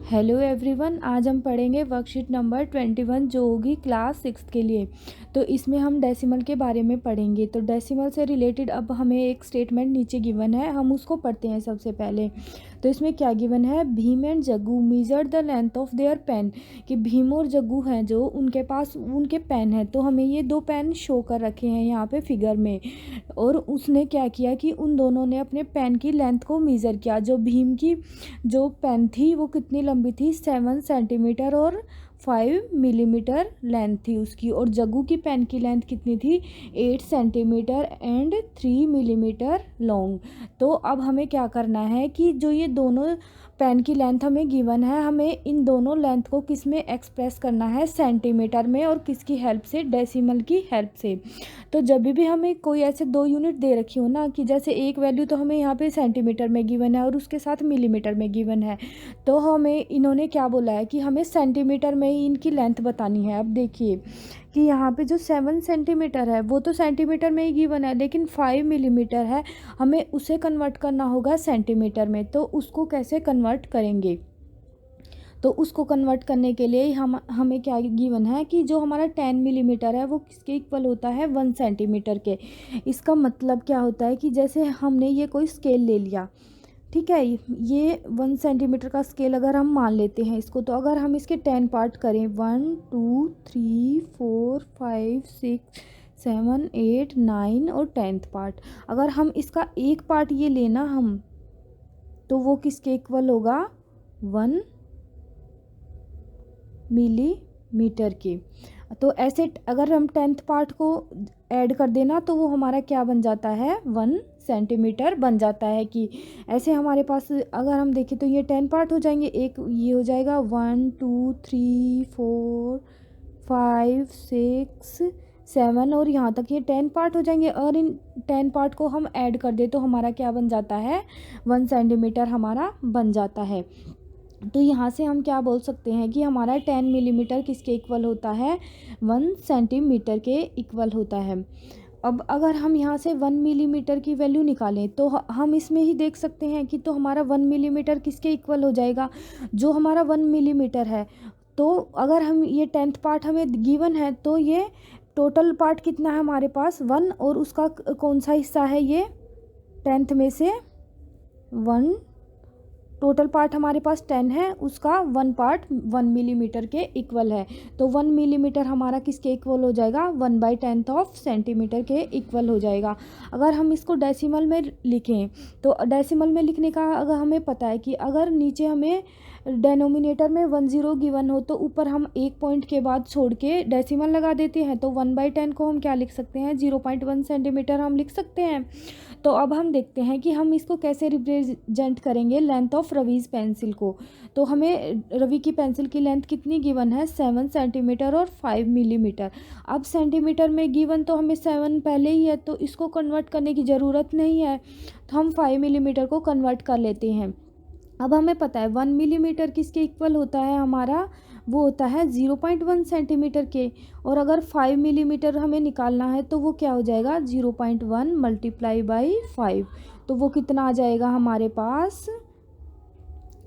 Hello everyone, आज हम पढ़ेंगे वर्कशीट नंबर 21 जो होगी क्लास 6 के लिए। तो इसमें हम डेसिमल के बारे में पढ़ेंगे। तो डेसिमल से रिलेटेड अब हमें एक स्टेटमेंट नीचे गिवन है, हम उसको पढ़ते हैं सबसे पहले। तो इसमें क्या गिवन है, Bhim and Jaggu measure the length of their pen, कि भीम और जग्गू हैं जो उनके पास उनके पेन है। तो हमें ये दो पेन शो कर रखे हैं यहाँ पे फिगर में, और उसने क्या किया कि उन दोनों ने अपने पेन की लेंथ को मेज़र किया। जो भीम की जो पेन थी वो कितनी लंबी थी, 7 सेंटीमीटर और 5 मिलीमीटर लेंथ थी उसकी। और जग्गू की पेन की लेंथ कितनी थी, 8 सेंटीमीटर एंड 3 मिलीमीटर लॉन्ग। तो अब हमें क्या करना है कि जो ये दोनों पेन की लेंथ हमें गिवन है, हमें इन दोनों लेंथ को किस में एक्सप्रेस करना है, सेंटीमीटर में, और किसकी हेल्प से, डेसिमल की हेल्प से। तो जब भी हमें कोई ऐसे दो यूनिट दे रखी हो ना, कि जैसे एक वैल्यू तो हमें यहाँ पे सेंटीमीटर में गिवन है और उसके साथ मिलीमीटर में गिवन है, तो हमें इन्होंने क्या बोला है कि हमें सेंटीमीटर में ही इनकी लेंथ बतानी है। अब देखिए कि यहाँ पे जो 7 सेंटीमीटर है वो तो सेंटीमीटर में ही गिवन है, लेकिन 5 मिलीमीटर है, हमें उसे कन्वर्ट करना होगा सेंटीमीटर में। तो उसको कैसे कन्वर्ट करेंगे, तो उसको कन्वर्ट करने के लिए हमें क्या गिवन है कि जो हमारा 10 मिलीमीटर है वो किसके इक्वल होता है, 1 सेंटीमीटर के। इसका मतलब क्या होता है कि जैसे हमने ये कोई स्केल ले लिया, ठीक है, ये 1 सेंटीमीटर का स्केल अगर हम मान लेते हैं इसको, तो अगर हम इसके 10 पार्ट करें, 1 2 3 4 5 6 7 8 9 और 10th पार्ट, अगर हम इसका एक पार्ट ये लेना हम, तो वो किसके इक्वल होगा, 1 मिलीमीटर की। तो ऐसे अगर हम 10th पार्ट को ऐड कर देना तो वो हमारा क्या बन जाता है, 1 सेंटीमीटर बन जाता है। कि ऐसे हमारे पास अगर हम देखें तो ये 10 पार्ट हो जाएंगे, एक ये हो जाएगा 1 2 3 4 5 6 7, और यहाँ तक ये 10 पार्ट हो जाएंगे। और इन 10 पार्ट को हम ऐड कर दे तो हमारा क्या बन जाता है, 1 सेंटीमीटर हमारा बन जाता है। तो यहाँ से हम क्या बोल सकते हैं कि हमारा 10 मिलीमीटर किसके इक्वल होता है, 1 सेंटीमीटर के इक्वल होता है। अब अगर हम यहाँ से 1 मिलीमीटर की वैल्यू निकालें तो हम इसमें ही देख सकते हैं कि तो हमारा 1 मिलीमीटर किसके इक्वल हो जाएगा, जो हमारा 1 मिलीमीटर है। तो अगर हम ये 10th पार्ट हमें गिवन है, तो ये टोटल पार्ट कितना है हमारे पास, 1, और उसका कौन सा हिस्सा है, ये 10th में से 1, टोटल पार्ट हमारे पास 10 है, उसका 1 पार्ट 1 मिलीमीटर के इक्वल है। तो 1 मिलीमीटर हमारा किसके इक्वल हो जाएगा, 1/10 ऑफ सेंटीमीटर के इक्वल हो जाएगा। अगर हम इसको डेसिमल में लिखें, तो डेसिमल में लिखने का अगर हमें पता है कि अगर नीचे हमें डेनोमिनेटर में 10 गिवन हो, तो ऊपर हम एक पॉइंट के बाद छोड़ के डेसिमल लगा देते हैं। तो 1/10 को हम क्या लिख सकते हैं, 0.1 सेंटीमीटर हम लिख सकते हैं। तो अब हम देखते हैं कि हम इसको कैसे रिप्रेजेंट करेंगे, लेंथ ऑफ रवीज पेंसिल को। तो हमें रवि की पेंसिल की लेंथ कितनी गिवन है, 7 सेंटीमीटर और 5 मिलीमीटर। अब सेंटीमीटर में गिवन तो हमें 7 पहले ही है, तो इसको कन्वर्ट करने की ज़रूरत नहीं है, तो हम 5 मिलीमीटर को कन्वर्ट कर लेते हैं। अब हमें पता है 1 मिलीमीटर किसके इक्वल होता है हमारा, वो होता है 0.1 सेंटीमीटर के। और अगर 5 मिलीमीटर हमें निकालना है तो वो क्या हो जाएगा, 0.1 मल्टीप्लाई बाई 5। तो वो कितना आ जाएगा हमारे पास,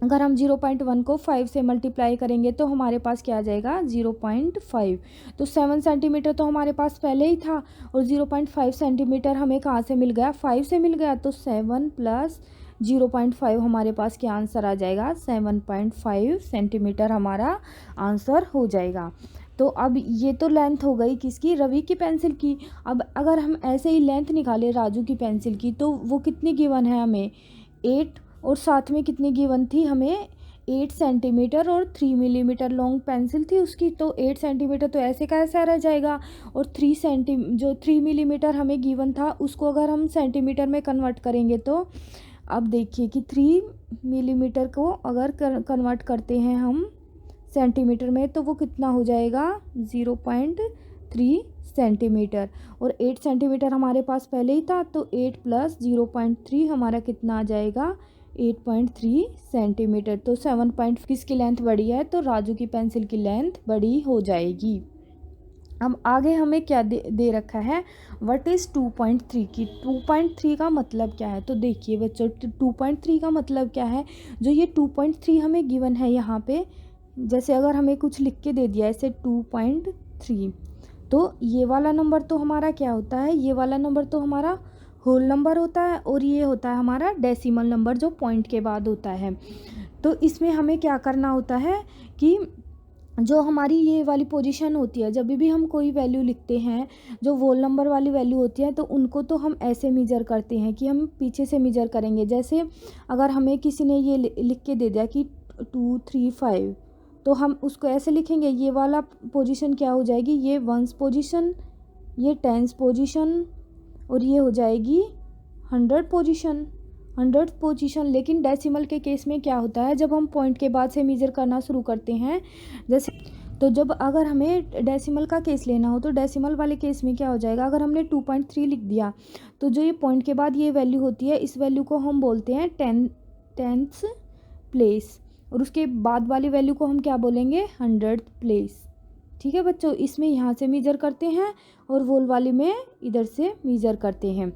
अगर हम 0.1 को 5 से मल्टीप्लाई करेंगे तो हमारे पास क्या आ जाएगा, 0.5। तो 7 सेंटीमीटर तो हमारे पास पहले ही था, और 0.5 सेंटीमीटर हमें कहाँ से मिल गया, 5 से मिल गया। तो 7 प्लस 0.5 हमारे पास क्या आंसर आ जाएगा, 7.5 सेंटीमीटर हमारा आंसर हो जाएगा। तो अब ये तो लेंथ हो गई किसकी, रवि की पेंसिल की। अब अगर हम ऐसे ही लेंथ निकालें राजू की पेंसिल की, तो वो कितनी गिवन है हमें, 8, और साथ में कितनी गिवन थी हमें, 8 सेंटीमीटर और 3 मिलीमीटर लॉन्ग पेंसिल थी उसकी। तो 8 सेंटीमीटर तो ऐसे का ऐसा रह जाएगा, और 3 मिलीमीटर हमें गिवन था उसको अगर हम सेंटीमीटर में कन्वर्ट करेंगे, तो अब देखिए कि 3 मिलीमीटर को अगर कन्वर्ट करते हैं हम सेंटीमीटर में, तो वो कितना हो जाएगा, 0.3 सेंटीमीटर। और 8 सेंटीमीटर हमारे पास पहले ही था, तो 8 प्लस 0.3 हमारा कितना आ जाएगा, 8.3 सेंटीमीटर। तो 7 किसकी लेंथ बड़ी है, तो राजू की पेंसिल की लेंथ बड़ी हो जाएगी। अब आगे हमें क्या दे रखा है, व्हाट इज़ 2.3 की 2.3 का मतलब क्या है। तो देखिए बच्चों 2.3 का मतलब क्या है, जो ये 2.3 हमें गिवन है यहाँ पे, जैसे अगर हमें कुछ लिख के दे दिया ऐसे 2.3, तो ये वाला नंबर तो हमारा क्या होता है, ये वाला नंबर तो हमारा होल नंबर होता है, और ये होता है हमारा डेसिमल नंबर जो पॉइंट के बाद होता है। तो इसमें हमें क्या करना होता है कि जो हमारी ये वाली पोजीशन होती है, जब भी हम कोई वैल्यू लिखते हैं, जो होल नंबर वाली वैल्यू होती है, तो उनको तो हम ऐसे मेजर करते हैं कि हम पीछे से मेजर करेंगे। जैसे अगर हमें किसी ने ये लिख के दे दिया कि 2 3 5, तो हम उसको ऐसे लिखेंगे, ये वाला पोजीशन क्या हो जाएगी, ये 1s पोजीशन, ये 10s पोजीशन, और ये हो जाएगी 100 पोजीशन, 100 पोजीशन। लेकिन डेसिमल के केस में क्या होता है, जब हम पॉइंट के बाद से मेजर करना शुरू करते हैं, जैसे तो जब अगर हमें डेसिमल का केस लेना हो, तो डेसिमल वाले केस में क्या हो जाएगा, अगर हमने 2.3 लिख दिया, तो जो ये पॉइंट के बाद ये वैल्यू होती है, इस वैल्यू को हम बोलते हैं 10th प्लेस, और उसके बाद वाली वैल्यू को हम क्या बोलेंगे, 100th प्लेस। ठीक है बच्चों, इसमें यहाँ से मेजर करते हैं और वोल वाली में इधर से मेजर करते हैं।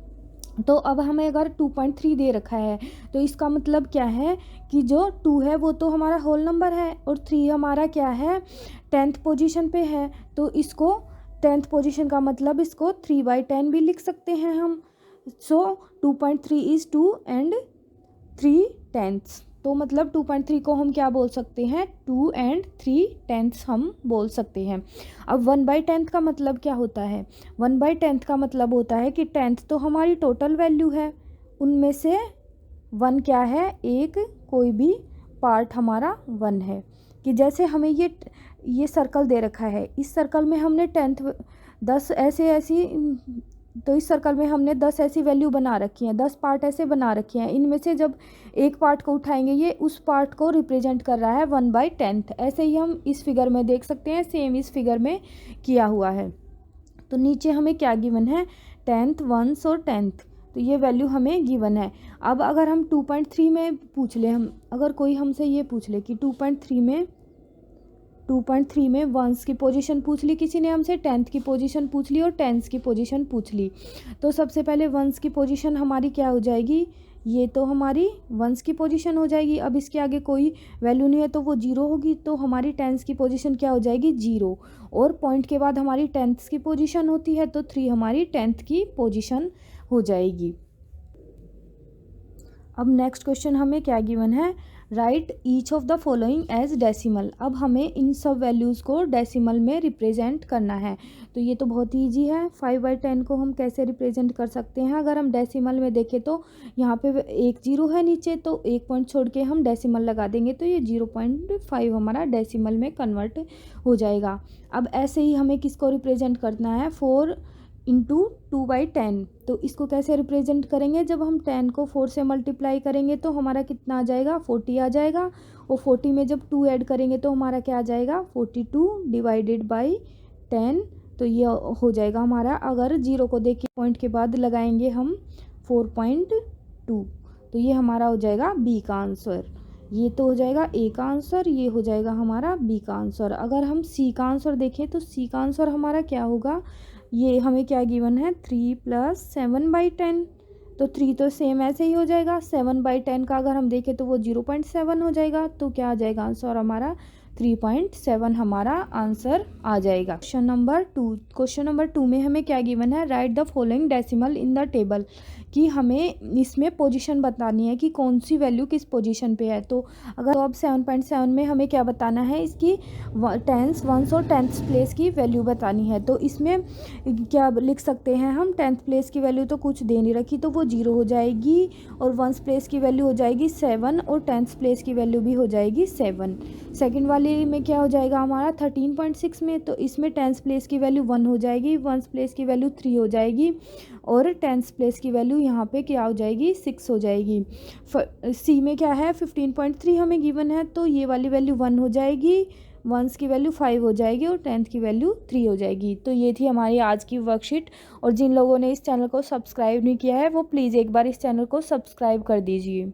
तो अब हमें अगर 2.3 दे रखा है, तो इसका मतलब क्या है कि जो 2 है वो तो हमारा होल नंबर है, और 3 हमारा क्या है, 10th पोजीशन पे है। तो इसको 10th पोजीशन का मतलब इसको 3/10 भी लिख सकते हैं हम। सो 2.3 इज़ 2 and 3/10। तो मतलब 2.3 को हम क्या बोल सकते हैं, 2 and 3/10 हम बोल सकते हैं। अब 1/10 का मतलब क्या होता है, 1/10 का मतलब होता है कि 10th तो हमारी टोटल वैल्यू है, उनमें से 1 क्या है, एक कोई भी पार्ट हमारा 1 है। कि जैसे हमें ये सर्कल दे रखा है, इस सर्कल में हमने 10 ऐसी तो इस सर्कल में हमने 10 ऐसी वैल्यू बना रखी हैं, 10 पार्ट ऐसे बना रखे हैं। इनमें से जब एक पार्ट को उठाएंगे, ये उस पार्ट को रिप्रेजेंट कर रहा है 1/10। ऐसे ही हम इस फिगर में देख सकते हैं, सेम इस फिगर में किया हुआ है। तो नीचे हमें क्या गिवन है, 10th 1s और 10th, तो ये वैल्यू हमें गिवन है। अब अगर हम 2.3 में पूछ ले, हम अगर कोई हमसे ये पूछ ले कि 2.3 में 1s की पोजीशन पूछ ली किसी ने हमसे, 10th की पोजीशन पूछ ली और 10s की पोजीशन पूछ ली। तो सबसे पहले 1s की पोजीशन हमारी क्या हो जाएगी, ये तो हमारी 1s की पोजीशन हो जाएगी। अब इसके आगे कोई वैल्यू नहीं है तो वो 0 होगी, तो हमारी 10s की पोजीशन क्या हो जाएगी, 0। और पॉइंट के बाद हमारी 10th की पोजीशन होती है, तो 3 हमारी 10th की पोजीशन हो जाएगी। अब नेक्स्ट क्वेश्चन हमें क्या गिवन है, write each of the following as decimal. अब हमें इन सब वैल्यूज़ को डेसिमल में रिप्रेजेंट करना है। तो ये तो बहुत ही ईजी है, 5/10 को हम कैसे रिप्रेजेंट कर सकते हैं। अगर हम डेसिमल में देखें तो यहाँ पे एक 0 है नीचे, तो एक पॉइंट छोड़ के हम डेसिमल लगा देंगे, तो ये 0.5 हमारा डेसिमल में कन्वर्ट हो जाएगा। अब ऐसे ही हमें किसको रिप्रेजेंट करना है, 4 × 2/10। तो इसको कैसे रिप्रेजेंट करेंगे, जब हम 10 को 4 से मल्टीप्लाई करेंगे तो हमारा कितना आ जाएगा, 40 आ जाएगा। और 40 में जब 2 ऐड करेंगे तो हमारा क्या आ जाएगा, 42 / 10। तो ये हो जाएगा हमारा, अगर 0 को देख के पॉइंट के बाद लगाएंगे हम 4.2, तो ये हमारा हो जाएगा बी का आंसर। ये तो हो जाएगा ए का आंसर, ये हो जाएगा हमारा बी का आंसर। अगर हम सी का आंसर देखें तो सी का आंसर हमारा क्या होगा, ये हमें क्या गिवन है, 3 + 7/10। तो 3 तो सेम ऐसे ही हो जाएगा, 7/10 का अगर हम देखें तो वो 0.7 हो जाएगा। तो क्या आ जाएगा आंसर हमारा, 3.7 हमारा आंसर आ जाएगा। क्वेश्चन नंबर 2 में हमें क्या गिवन है, right the following decimal in the table. कि हमें इसमें पोजीशन बतानी है कि कौन सी वैल्यू किस पोजीशन पे है। तो अगर तो अब 7.7 में हमें क्या बताना है, इसकी 10s 1s और 10th प्लेस की वैल्यू बतानी है। तो इसमें क्या लिख सकते हैं हम, 10th प्लेस की वैल्यू तो कुछ दे नहीं रखी, तो वो 0 हो जाएगी। और 1s प्लेस की वैल्यू हो जाएगी 7, और 10th प्लेस की वैल्यू भी हो जाएगी 7। सेकंड वाले में क्या हो जाएगा हमारा 13.6 में, तो इसमें 10th प्लेस की वैल्यू 1 हो जाएगी, 1s प्लेस की वैल्यू 3 हो जाएगी, और 10th प्लेस की वैल्यू यहाँ पे क्या हो जाएगी, 6 हो जाएगी। सी में क्या है, 15.3 हमें गिवन है, तो ये वाली वैल्यू 1 हो जाएगी, 1s की वैल्यू 5 हो जाएगी, और 10th की वैल्यू 3 हो जाएगी। तो ये थी हमारी आज की वर्कशीट। और जिन लोगों ने इस चैनल को सब्सक्राइब नहीं किया है, वो प्लीज़ एक बार इस चैनल को सब्सक्राइब कर दीजिए।